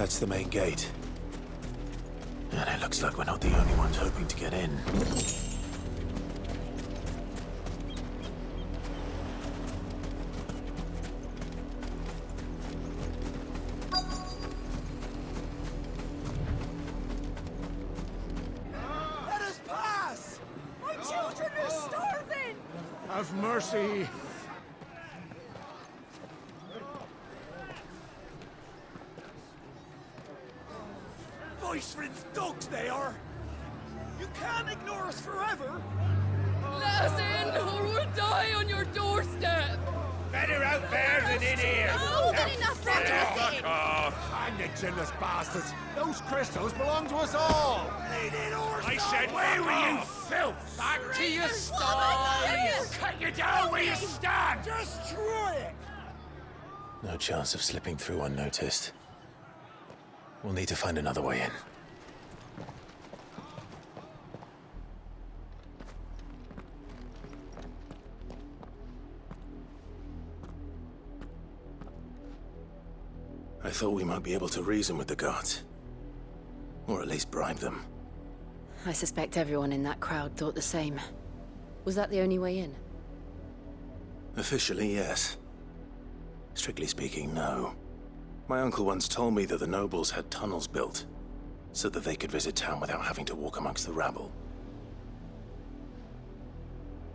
That's the main gate. And it looks like we're not the only ones hoping to get in. Let us pass! My children are starving! Have mercy. Voice-rinsed dogs they are! You can't ignore us forever! Let us in, or we'll die on your doorstep! Better out there than in here. More than enough room Fuck off! And the chinless bastards. Those crystals belong to us all. I said, where were you, filth? Back to your stall. Cut you down where you stand. Destroy it! No chance of slipping through unnoticed. We'll need to find another way in. I thought we might be able to reason with the guards. Or at least bribe them. I suspect everyone in that crowd thought the same. Was that the only way in? Officially, yes. Strictly speaking, no. My uncle once told me that the nobles had tunnels built, so that they could visit town without having to walk amongst the rabble.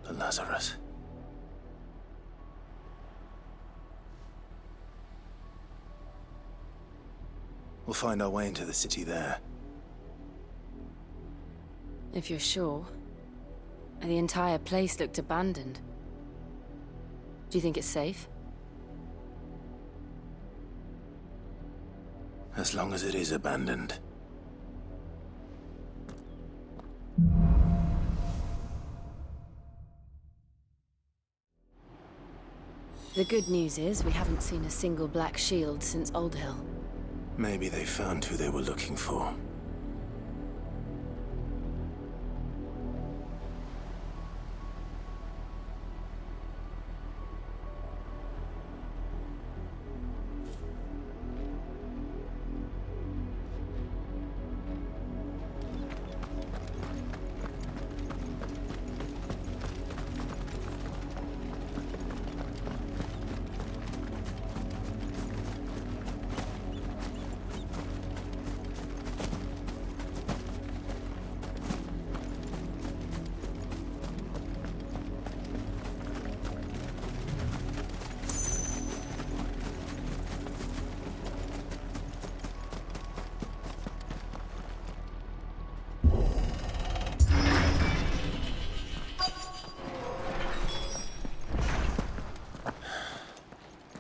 The Lazarus. We'll find our way into the city there. If you're sure. The entire place looked abandoned. Do you think it's safe? As long as it is abandoned. The good news is we haven't seen a single black shield since Old Hill. Maybe they found who they were looking for.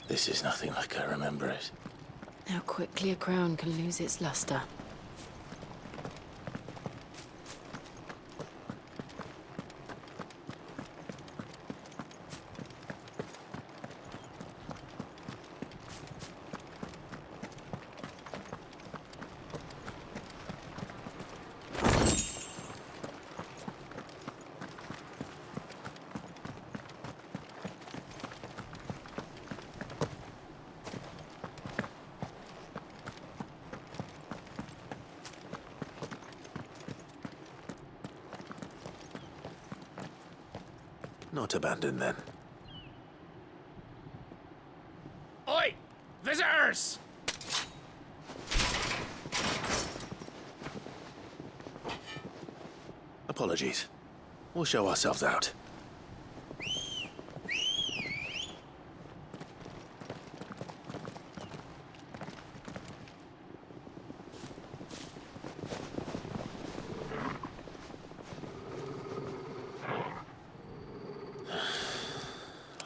This is nothing like I remember it. How quickly a crown can lose its luster. Not abandoned, then. Oi! Visitors! Apologies. We'll show ourselves out.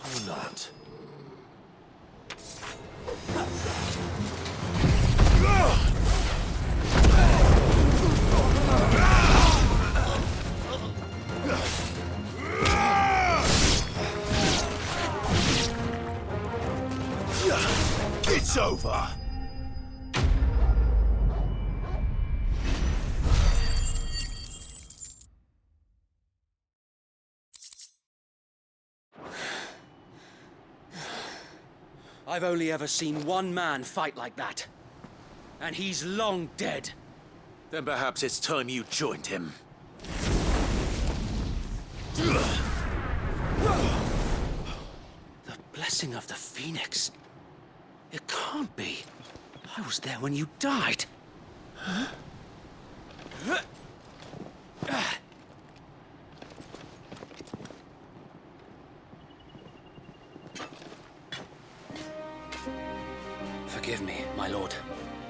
Or not. It's over! I've only ever seen one man fight like that. and he's long dead. Then perhaps it's time you joined him. The blessing of the Phoenix. It can't be. I was there when you died. Forgive me, my lord.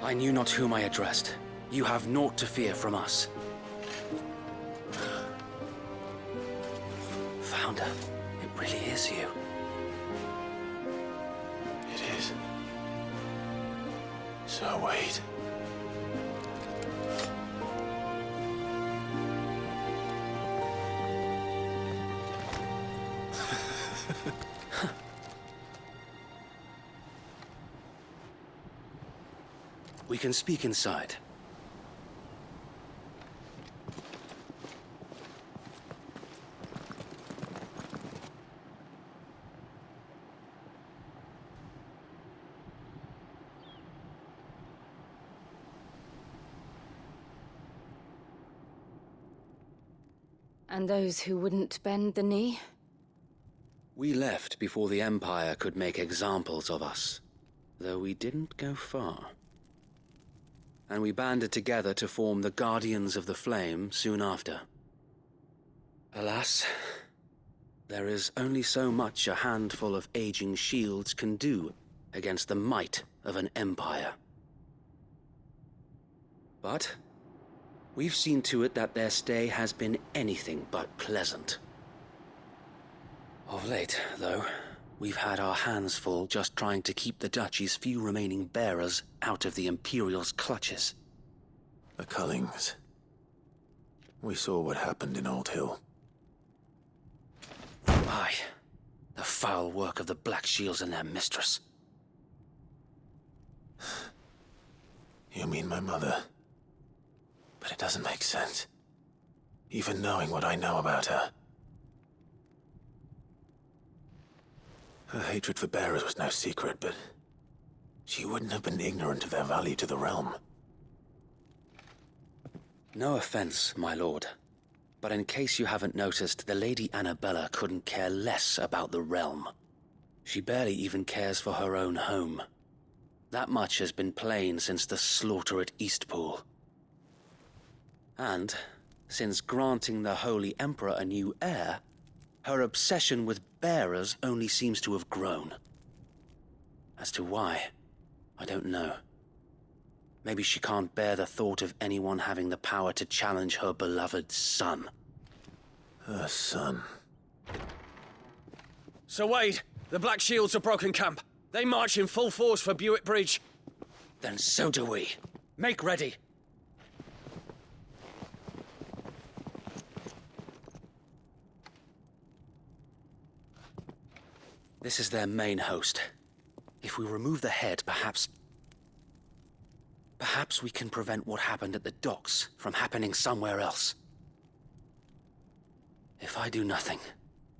I knew not whom I addressed. You have naught to fear from us. Founder, it really is you. It is. So wait. We can speak inside. And those who wouldn't bend the knee? We left before the Empire could make examples of us, though we didn't go far. And we banded together to form the Guardians of the Flame soon after. Alas, there is only so much a handful of aging shields can do against the might of an empire. But we've seen to it that their stay has been anything but pleasant. Of late, though, we've had our hands full just trying to keep the Duchy's few remaining bearers out of the Imperial's clutches. The Cullings. We saw what happened in Old Hill. Aye, the foul work of the Black Shields and their mistress. You mean my mother? But it doesn't make sense. Even knowing what I know about her. Her hatred for bearers was no secret, but she wouldn't have been ignorant of their value to the realm. No offense, my lord, but in case you haven't noticed, the Lady Annabella couldn't care less about the realm. She barely even cares for her own home. That much has been plain since the slaughter at Eastpool. And, since granting the Holy Emperor a new heir, her obsession with bearers only seems to have grown. As to why, I don't know. Maybe she can't bear the thought of anyone having the power to challenge her beloved son. Her son. Sir Wade, the Black Shields have broken camp. They march in full force for Buick Bridge. Then so do we. Make ready. This is their main host. If we remove the head, perhaps we can prevent what happened at the docks from happening somewhere else. If I do nothing,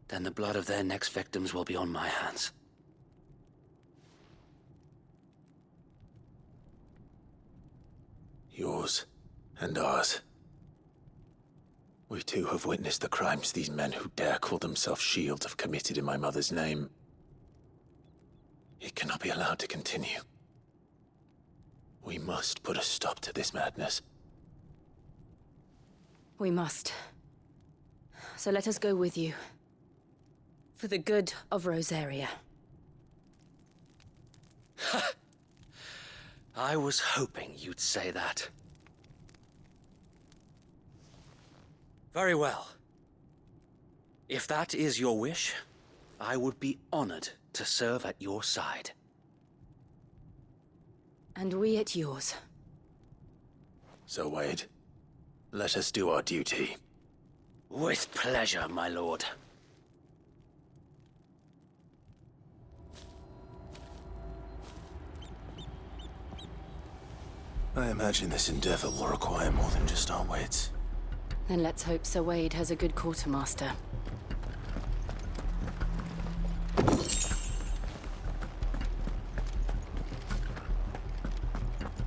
then the blood of their next victims will be on my hands. Yours and ours. We too have witnessed the crimes these men who dare call themselves shields have committed in my mother's name. It cannot be allowed to continue. We must put a stop to this madness. We must. So let us go with you. For the good of Rosaria. I was hoping you'd say that. Very well. If that is your wish, I would be honored to serve at your side. And we at yours. So, Wade, let us do our duty. With pleasure, my lord. I imagine this endeavor will require more than just our wits. Then let's hope Sir Wade has a good quartermaster.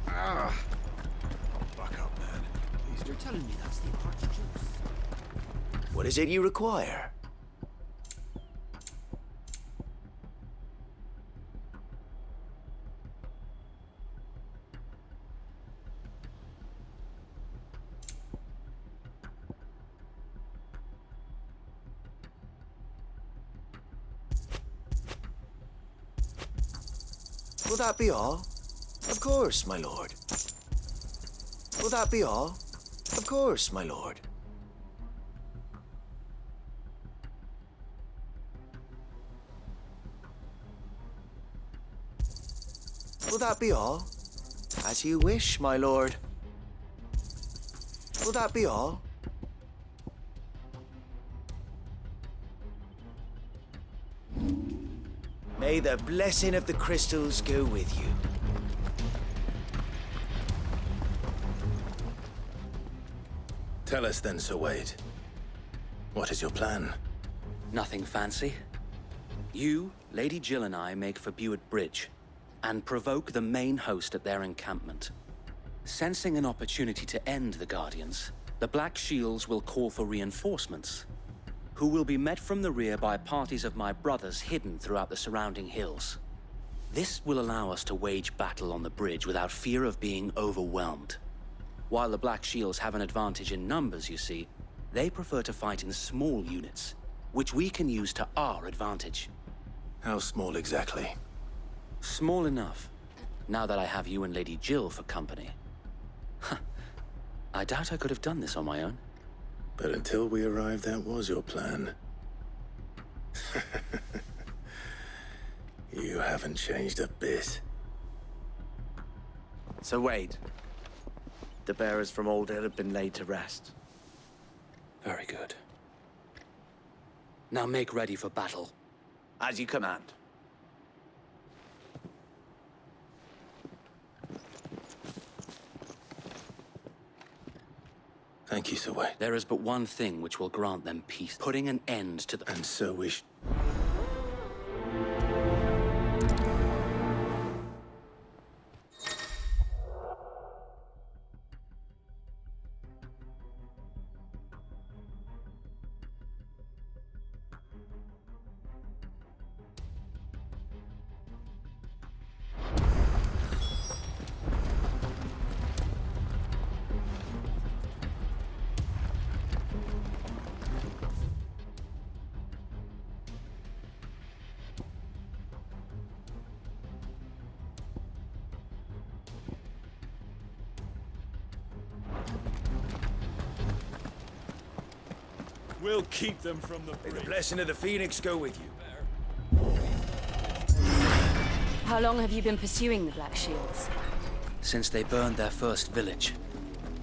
Ah, What is it you require? Will that be all? Of course, my lord. Will that be all? Of course, my lord. Will that be all? As you wish, my lord. Will that be all? May the blessing of the crystals go with you. Tell us then, Sir Wade. What is your plan? Nothing fancy. You, Lady Jill and I make for Buett Bridge and provoke the main host at their encampment. Sensing an opportunity to end the Guardians, the Black Shields will call for reinforcements, who will be met from the rear by parties of my brothers hidden throughout the surrounding hills. This will allow us to wage battle on the bridge without fear of being overwhelmed. While the Black Shields have an advantage in numbers, you see, they prefer to fight in small units, which we can use to our advantage. How small exactly? Small enough, now that I have you and Lady Jill for company. I doubt I could have done this on my own. But until we arrived, that was your plan. You haven't changed a bit. So Wade, the bearers from Old Hill have been laid to rest. Very good. Now make ready for battle. As you command. Thank you, Sir Wade. There is but one thing which will grant them peace, putting an end to the... And so we We'll keep them from the May bridge. the blessing of the Phoenix go with you. How long have you been pursuing the Black Shields? Since they burned their first village.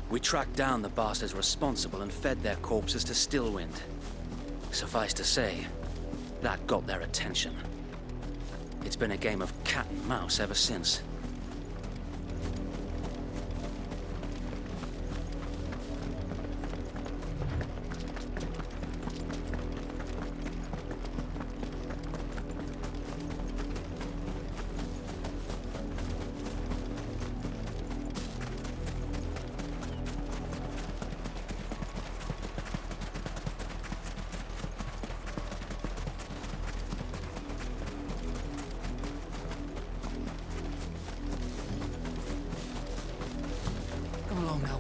We tracked down the bastards responsible and fed their corpses to Stillwind. Suffice to say, that got their attention. It's been a game of cat and mouse ever since. Come along now.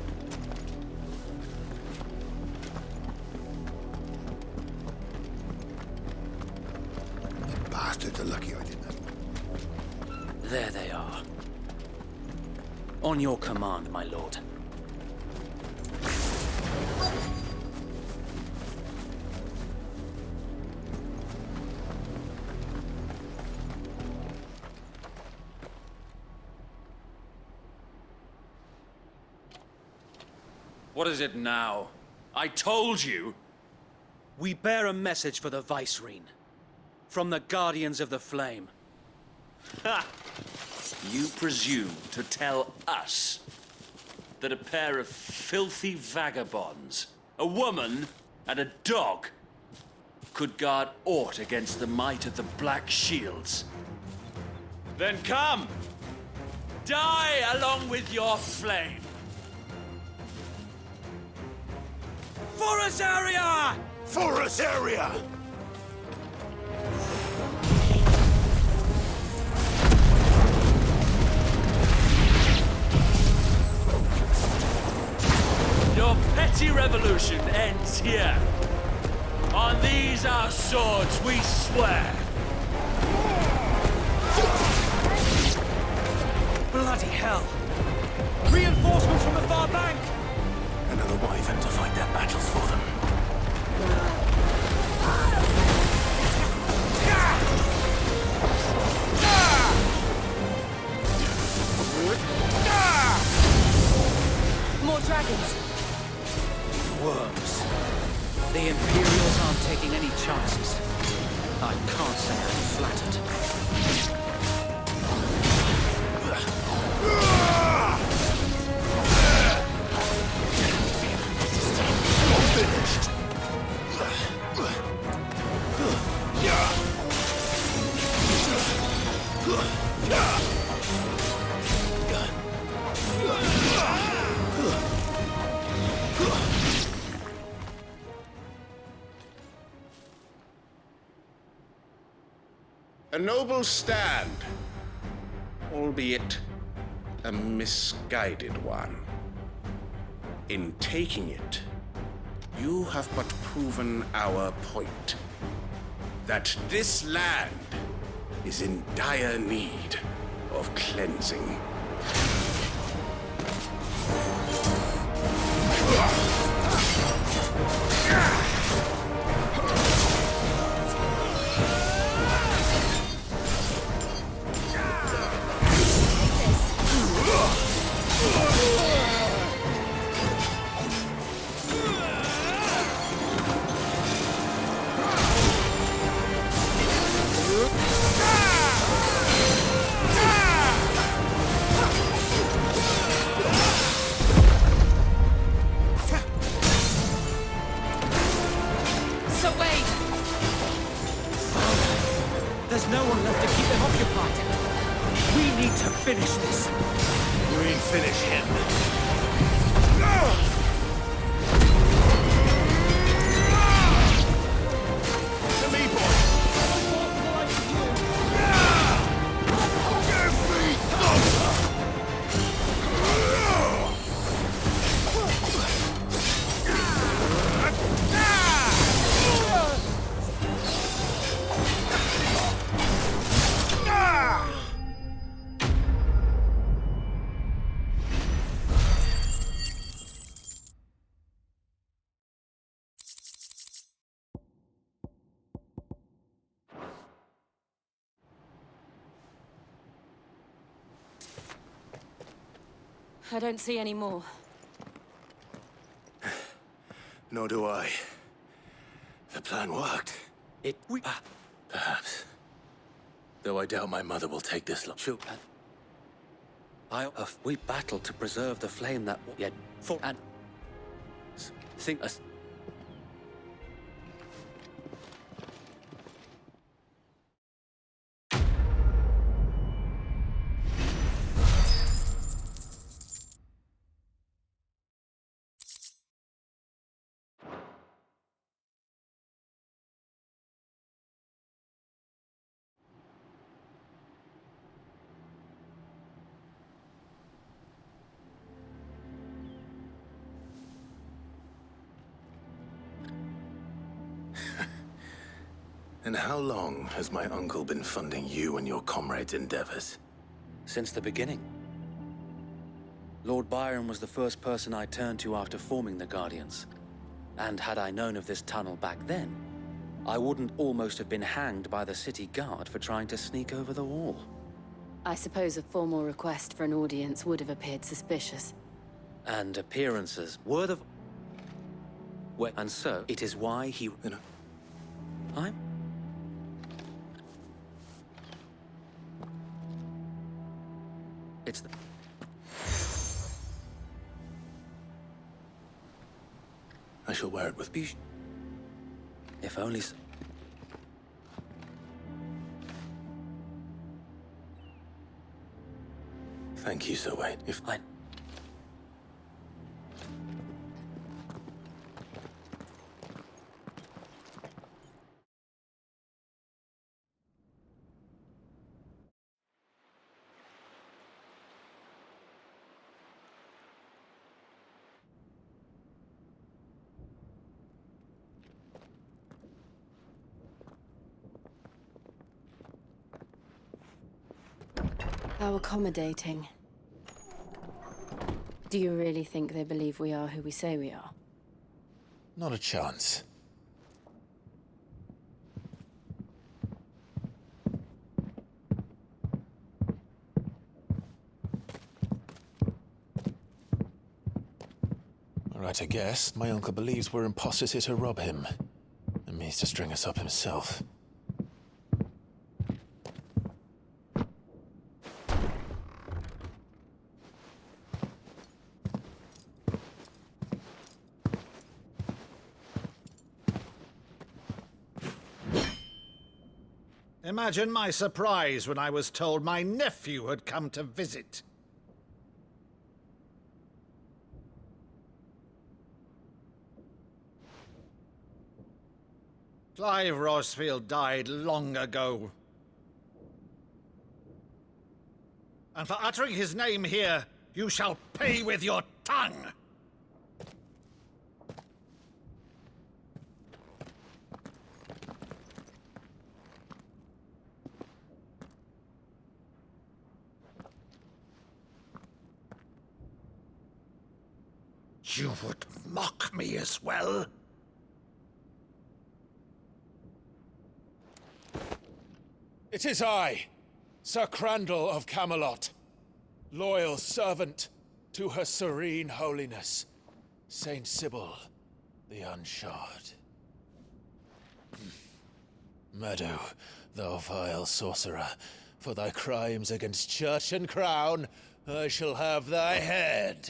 You bastards are lucky I didn't. There they are. On your command, my lord. What is it now? I told you! We bear a message for the Vicereine. From the Guardians of the Flame. Ha! You presume to tell us that a pair of filthy vagabonds, a woman and a dog, could guard aught against the might of the Black Shields? Then come! Die along with your flame! For Azaria! Forest area! Your petty revolution ends here. On these our swords we swear. Bloody hell! Reinforcements from the far bank! Another wyvern to fight their battles for them. More dragons! Worms. The Imperials aren't taking any chances. I can't say I'm flattered. A noble stand, albeit a misguided one. In taking it, you have but proven our point. That this land is in dire need of cleansing. There's no one left to keep them occupied. We need to finish this. We finish him. To me, boys. Give me thunder! I don't see any more. Nor do I. The plan worked. Perhaps. Though I doubt my mother will take this long. We battled to preserve the flame that yet for and think us. And how long has my uncle been funding you and your comrades' endeavors? Since the beginning. Lord Byron was the first person I turned to after forming the Guardians. And had I known of this tunnel back then, I wouldn't almost have been hanged by the city guard for trying to sneak over the wall. I suppose a formal request for an audience would have appeared suspicious. And appearances, word of... And so, it is why he... I'm... It's the... I shall wear it with peace. If only... Thank you, Sir Wade. If I... How accommodating. Do you really think they believe we are who we say we are? Not a chance. Right, I guess. My uncle believes we're imposters here to rob him. And means to string us up himself. Imagine my surprise when I was told my nephew had come to visit. Clive Rosfield died long ago. And for uttering his name here, you shall pay with your tongue! You would mock me as well? It is I, Sir Crandall of Camelot, loyal servant to Her Serene Holiness, Saint Sybil the Unshod. Meadow, thou vile sorcerer, for thy crimes against church and crown, I shall have thy head.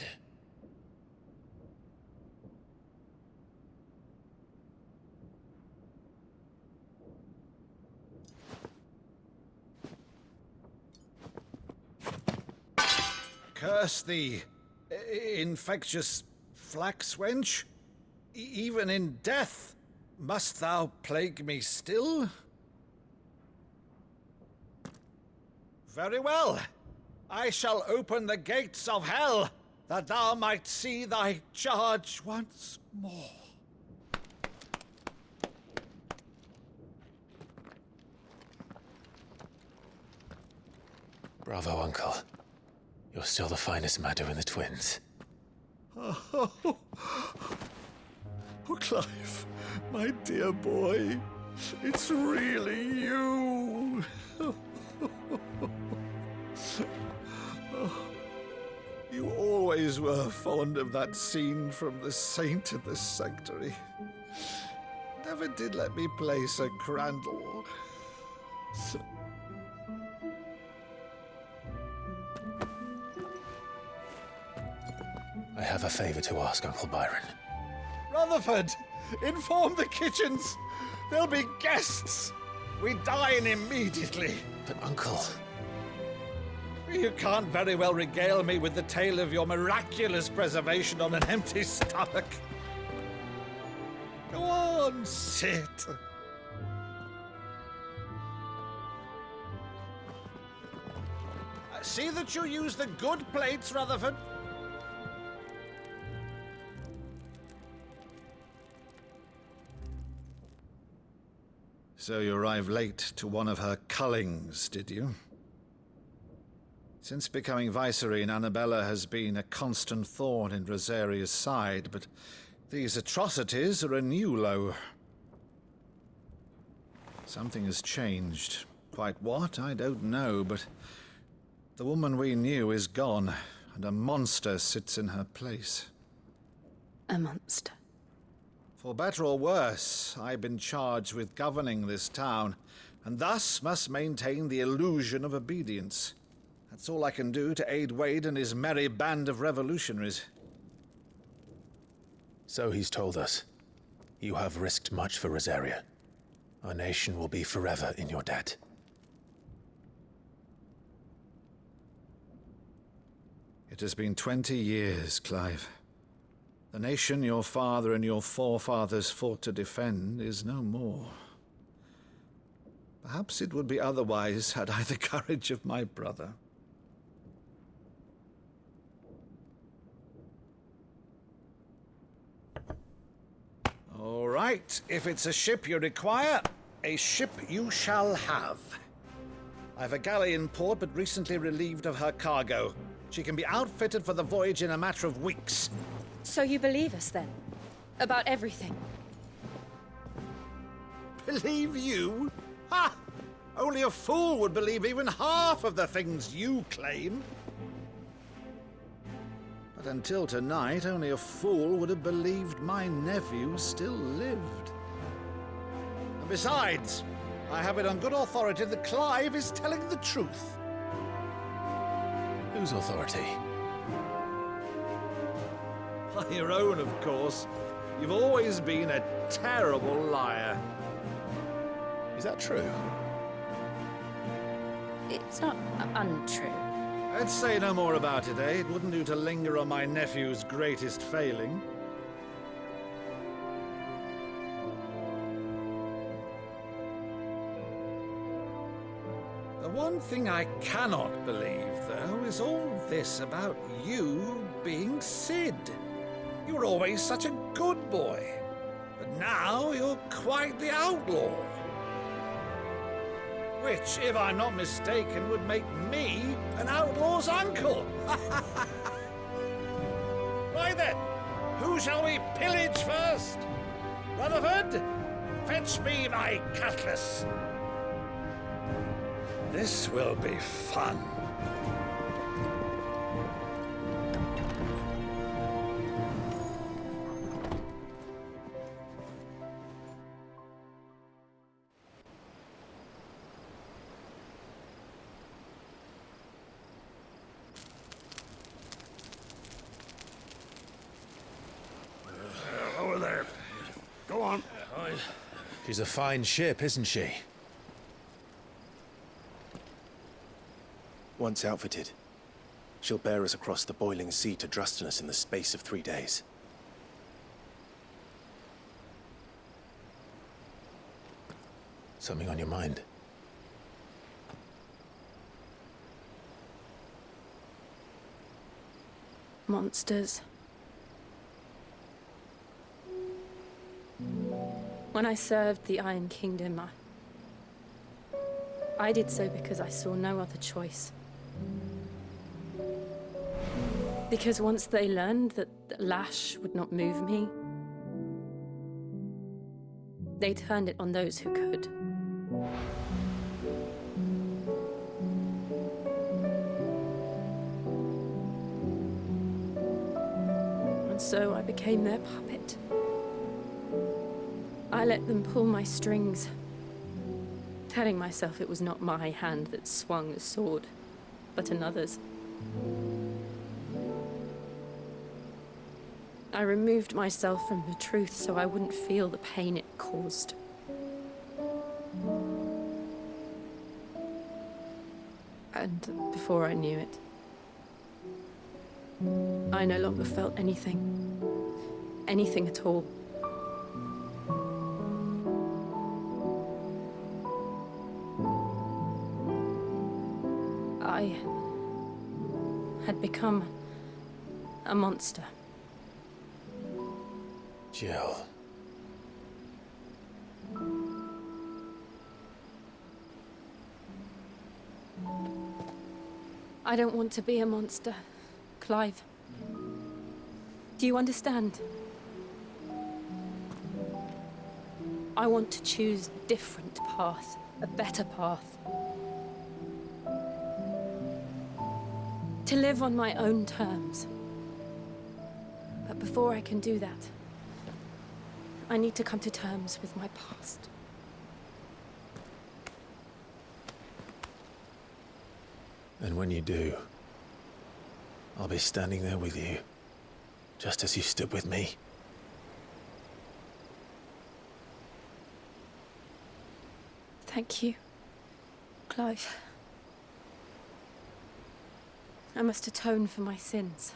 Curse thee, infectious flax wench. Even in death, must thou plague me still? Very well. I shall open the gates of hell, that thou might see thy charge once more. Bravo, Uncle. You're still the finest Meadow in the twins. Oh, Clive, my dear boy, it's really you. You always were fond of that scene from The Saint of the Sanctuary. Never did let me play Sir Crandall. I have a favor to ask, Uncle Byron. Rutherford, inform the kitchens. There'll be guests. We dine immediately. But, Uncle... You can't very well regale me with the tale of your miraculous preservation on an empty stomach. Go on, sit. See that you use the good plates, Rutherford. So you arrived late to one of her cullings, did you? Since becoming Vicereine, Annabella has been a constant thorn in Rosaria's side, but these atrocities are a new low. Something has changed. Quite what, I don't know, but the woman we knew is gone, and a monster sits in her place. A monster. For better or worse, I've been charged with governing this town, and thus must maintain the illusion of obedience. That's all I can do to aid Wade and his merry band of revolutionaries. So he's told us. You have risked much for Rosaria. Our nation will be forever in your debt. It has been 20 years, Clive. The nation your father and your forefathers fought to defend is no more. Perhaps it would be otherwise had I the courage of my brother. All right, if it's a ship you require, a ship you shall have. I have a galley in port, but recently relieved of her cargo. She can be outfitted for the voyage in a matter of weeks. So you believe us, then? About everything? Believe you? Ha! Only a fool would believe even half of the things you claim. But until tonight, only a fool would have believed my nephew still lived. And besides, I have it on good authority that Clive is telling the truth. Whose authority? By your own, of course. You've always been a terrible liar. Is that true? It's not untrue. Let's say no more about it, eh? It wouldn't do to linger on my nephew's greatest failing. The one thing I cannot believe, though, is all this about you being Sid. You were always such a good boy, but now you're quite the outlaw. Which, if I'm not mistaken, would make me an outlaw's uncle. Right then, who shall we pillage first? Rutherford, fetch me my cutlass. This will be fun. Over there. Go on. She's a fine ship, isn't she? Once outfitted, she'll bear us across the boiling sea to Drustinus in the space of 3 days. Something on your mind? Monsters. When I served the Iron Kingdom, I did so because I saw no other choice. Because once they learned that Lash would not move me, they turned it on those who could. And so I became their puppet. I let them pull my strings, telling myself it was not my hand that swung the sword, but another's. I removed myself from the truth so I wouldn't feel the pain it caused. And before I knew it, I no longer felt anything. Anything at all. I had become a monster. Jill. I don't want to be a monster, Clive. Do you understand? I want to choose a different path, a better path. To live on my own terms. But before I can do that, I need to come to terms with my past. And when you do, I'll be standing there with you, just as you stood with me. Thank you, Clive. I must atone for my sins.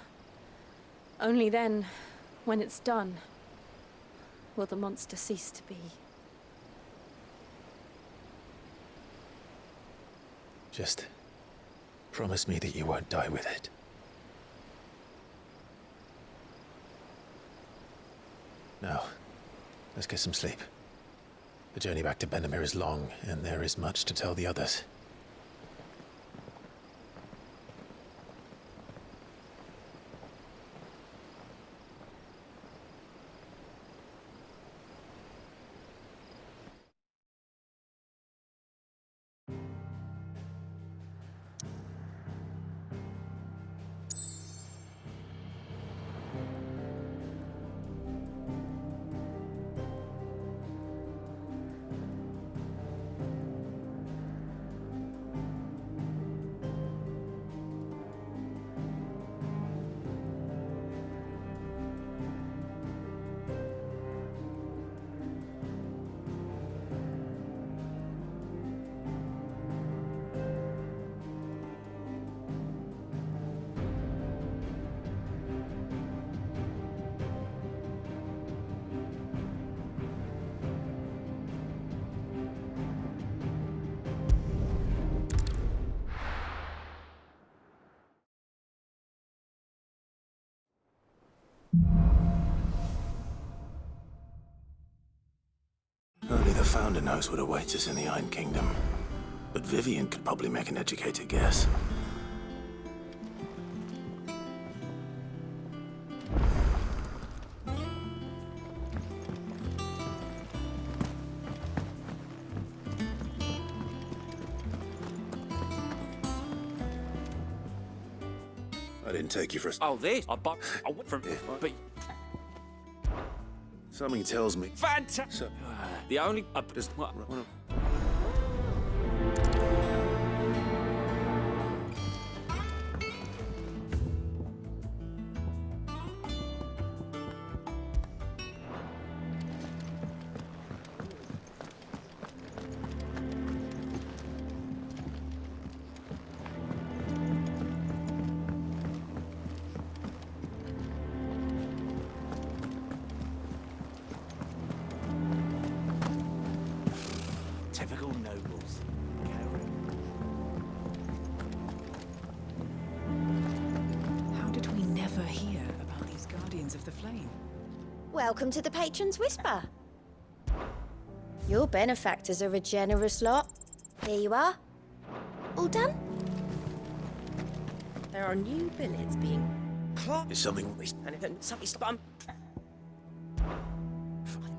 Only then, when it's done, will the monster cease to be. Just promise me that you won't die with it. Now, let's get some sleep. The journey back to Benamir is long, and there is much to tell the others. Founder knows what awaits us in the Iron Kingdom, but Vivian could probably make an educated guess. I didn't take you for a... Oh, this? I went from... Yeah. But... Something tells me... Fantastic! The only... Just... Typical nobles. How did we never hear about these Guardians of the Flame? Welcome to the Patron's Whisper. Your benefactors are a generous lot. Here you are. All done? There are new billets being... Is something... And something's spun.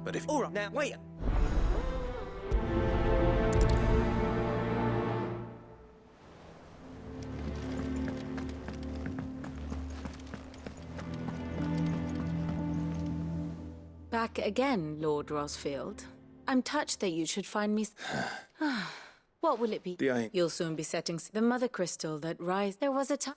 But if... All right, now, wait. Back again, Lord Rosfield. I'm touched that you should find me... What will it be? You'll soon be setting the mother crystal that rise. There was a time...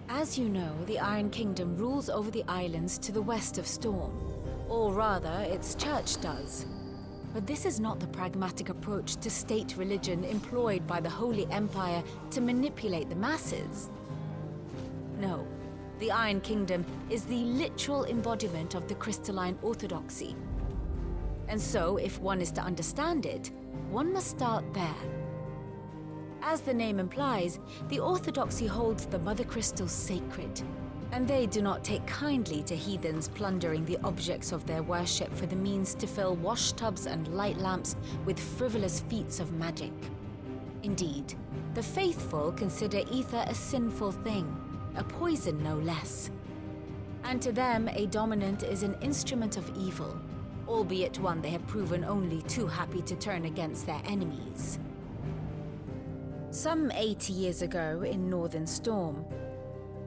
As you know, the Iron Kingdom rules over the islands to the west of Storm. Or rather, its church does. But this is not the pragmatic approach to state religion employed by the Holy Empire to manipulate the masses. No, the Iron Kingdom is the literal embodiment of the crystalline orthodoxy. And so, if one is to understand it, one must start there. As the name implies, the orthodoxy holds the mother crystals sacred, and they do not take kindly to heathens plundering the objects of their worship for the means to fill washtubs and light lamps with frivolous feats of magic. Indeed, the faithful consider ether a sinful thing, a poison no less. And to them, a dominant is an instrument of evil, albeit one they have proven only too happy to turn against their enemies. Some 80 years ago in Northern Storm,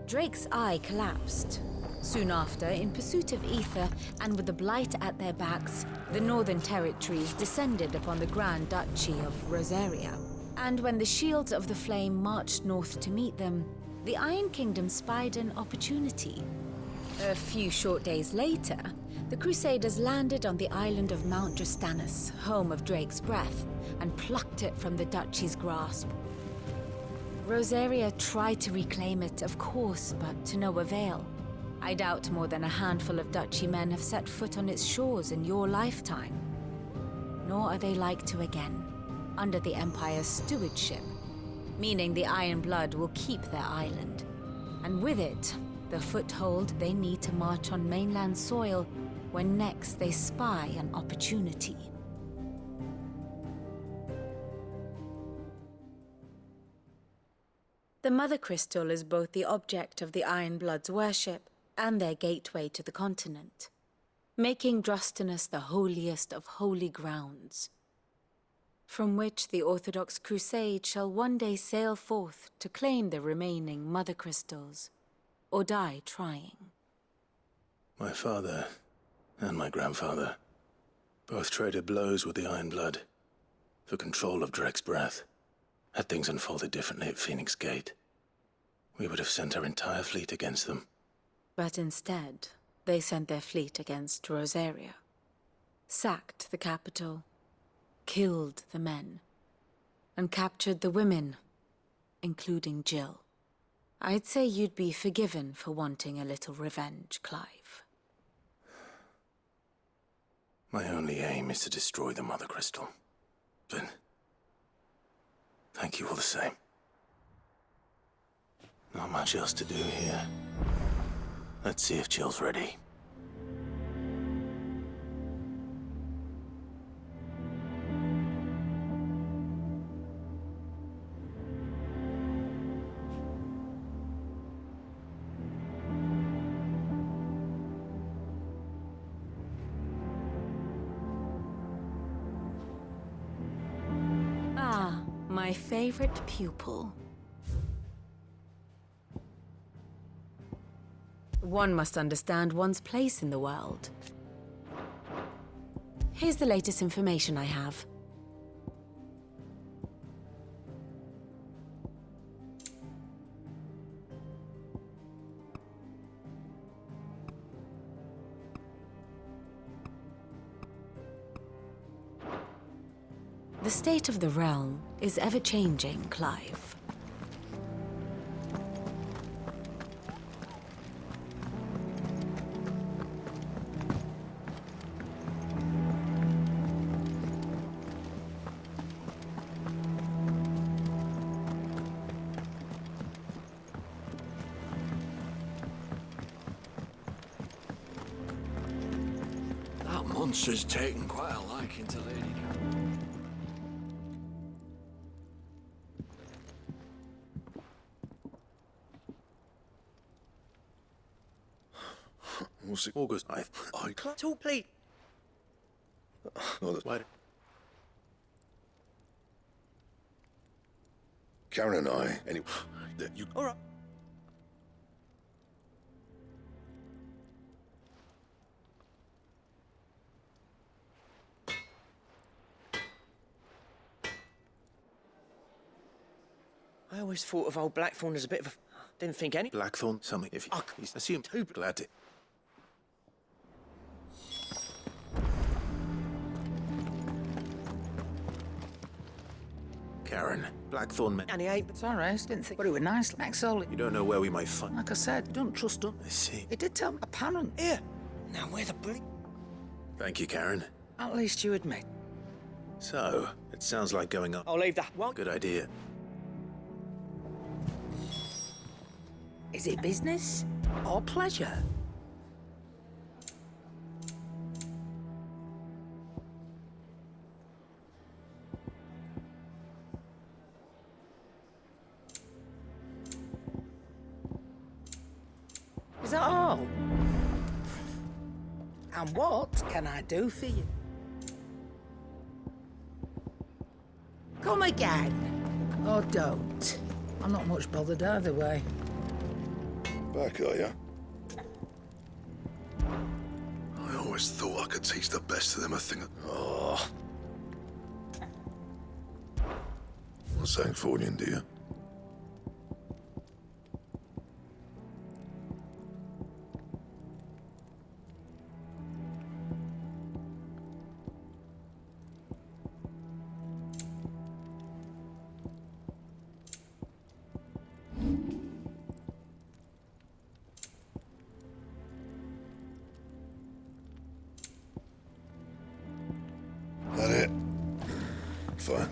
Drake's eye collapsed. Soon after, in pursuit of ether and with the blight at their backs, the Northern Territories descended upon the Grand Duchy of Rosaria. And when the Shields of the Flame marched north to meet them, the Iron Kingdom spied an opportunity. A few short days later, the Crusaders landed on the island of Mount Drastanus, home of Drake's breath, and plucked it from the Duchy's grasp. Rosaria tried to reclaim it, of course, but to no avail. I doubt more than a handful of Duchy men have set foot on its shores in your lifetime. Nor are they like to again, under the Empire's stewardship, meaning the Iron Blood will keep their island. And with it, the foothold they need to march on mainland soil when next they spy an opportunity. The Mother Crystal is both the object of the Iron Blood's worship and their gateway to the continent, making Drastanus the holiest of holy grounds, from which the Orthodox Crusade shall one day sail forth to claim the remaining Mother Crystals, or die trying. My father and my grandfather both traded blows with the Iron Blood for control of Drake's breath. Had things unfolded differently at Phoenix Gate, we would have sent our entire fleet against them. But instead, they sent their fleet against Rosaria, sacked the capital, killed the men, and captured the women, including Jill. I'd say you'd be forgiven for wanting a little revenge, Clive. My only aim is to destroy the Mother Crystal. But thank you all the same. Not much else to do here. Let's see if Jill's ready. Ah, my favorite pupil. One must understand one's place in the world. Here's the latest information I have. The state of the realm is ever-changing, Clive. That monster's taken quite a liking to Lady Cat. What's it? August. I Talk, please. Oh, that's why. Karen and I, anyway. You. All right. I always thought of old Blackthorn as a bit of a... Didn't think any... Blackthorn, something. If you assume too glad to. Karen, Blackthorn men. And he ain't... It's all right, didn't think. But it was nice, like solid. You don't know where we might find. Like I said, don't trust them. I see. He did tell me, apparent. Here. Now, where the bloody... Thank you, Karen. At least you admit. So, it sounds like going up. I'll leave that one. Good idea. Is it business or pleasure? Is that all? And what can I do for you? Come again. Or don't. I'm not much bothered either way. Back, are ya? I always thought I could teach the best of them a thing. Oh. Not saying Fordian, do you? That it? Fine.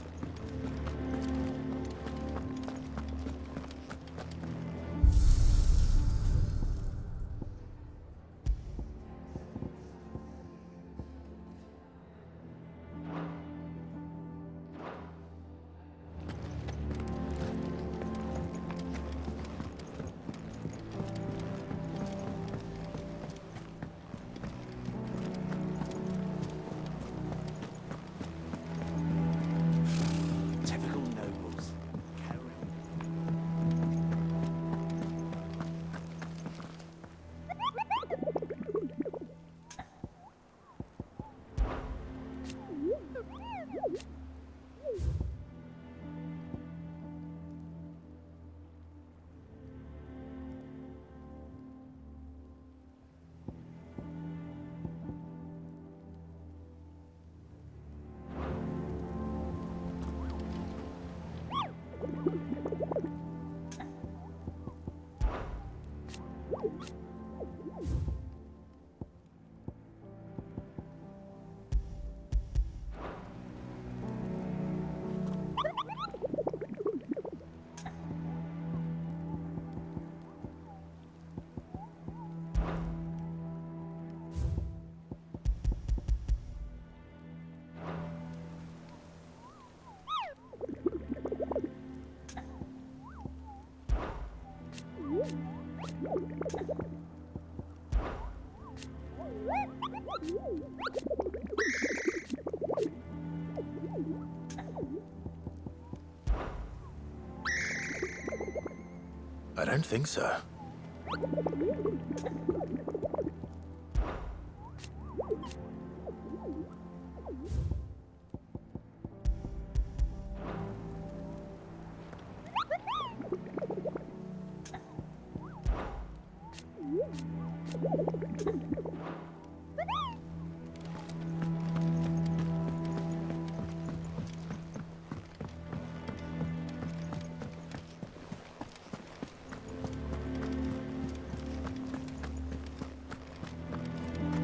don't think so.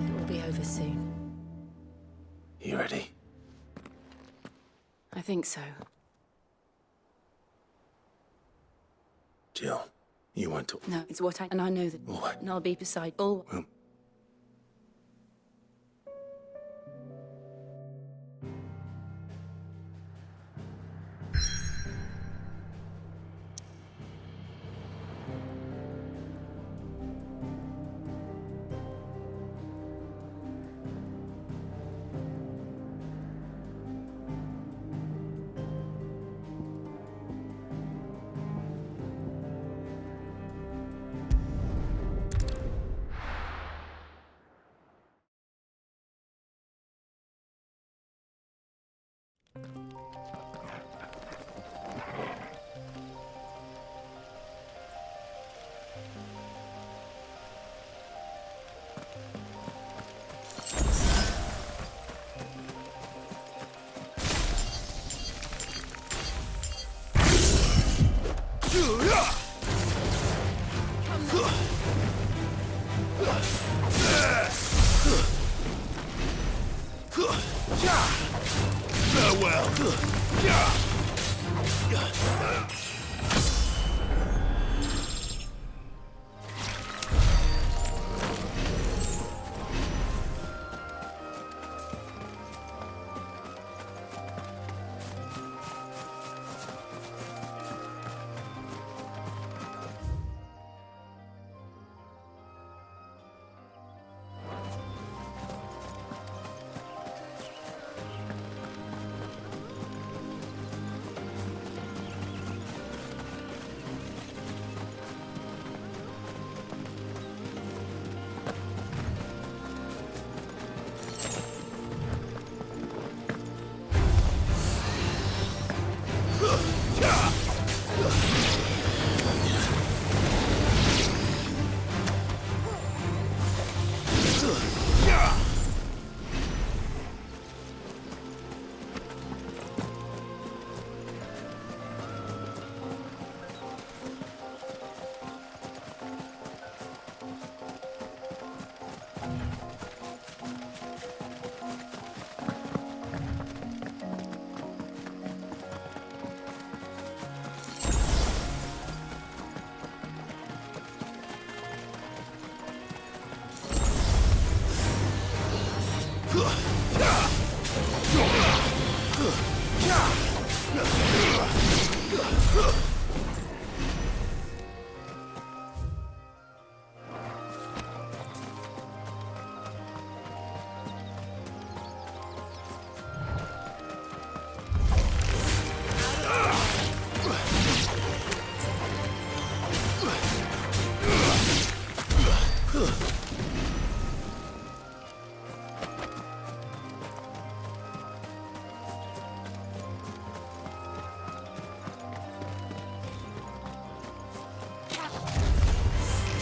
It will be over soon. You ready? I think so. Jill, you won't talk. No, it's what I... And I know that... What? And I'll be beside... all...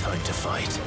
Time to fight.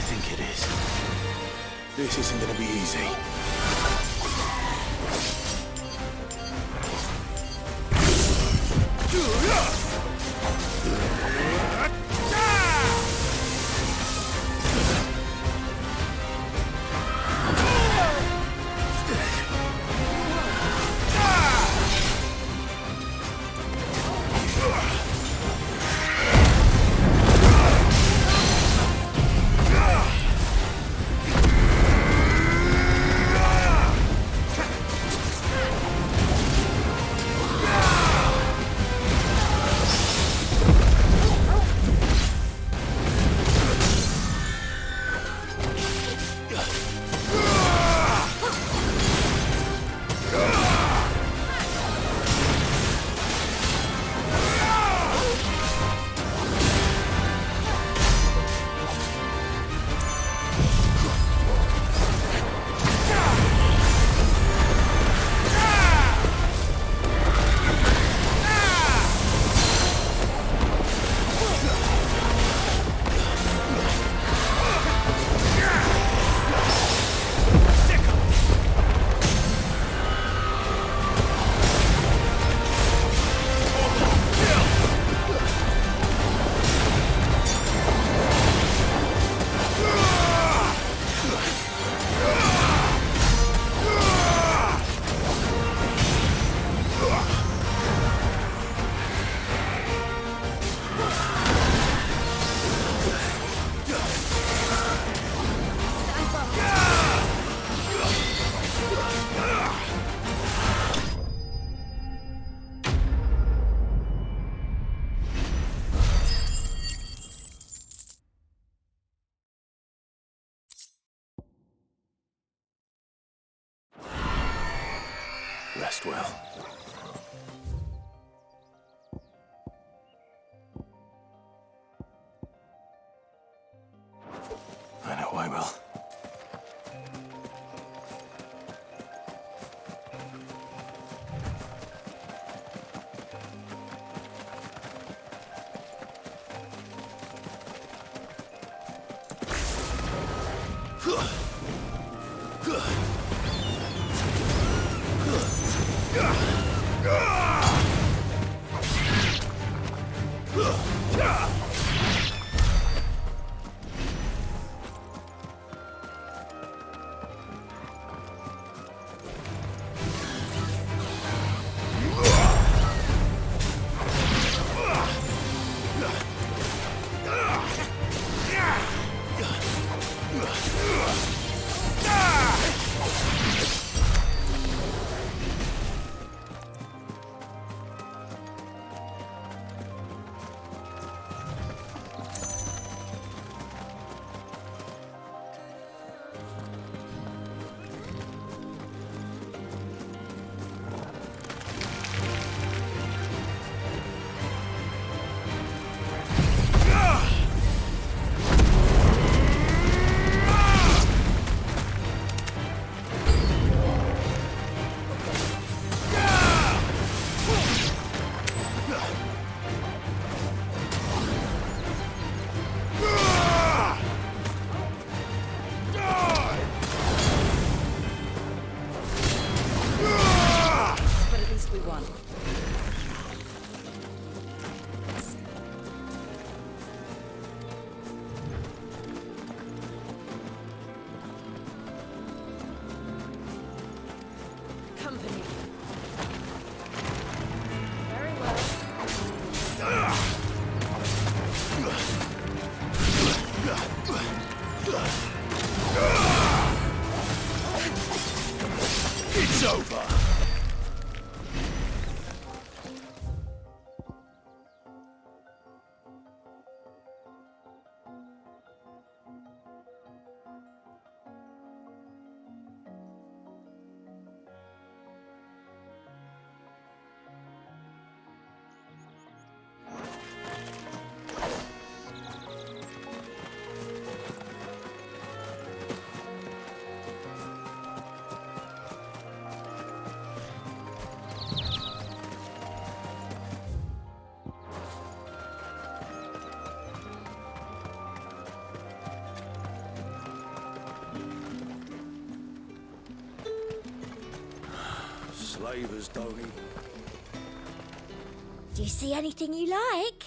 think it is. This isn't gonna be easy. Rest well. I know I will. It's over! slavers don't even... Do you see anything you like?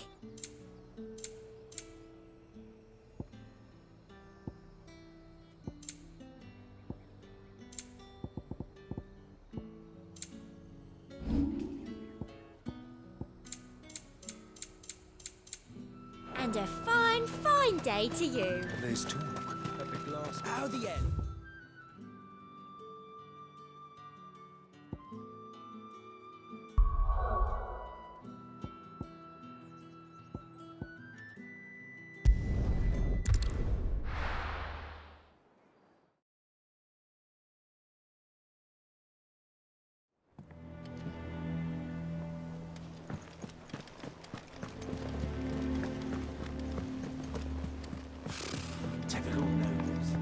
And a fine, fine day to you. There's talk at the glass... How the end? Typical nobles.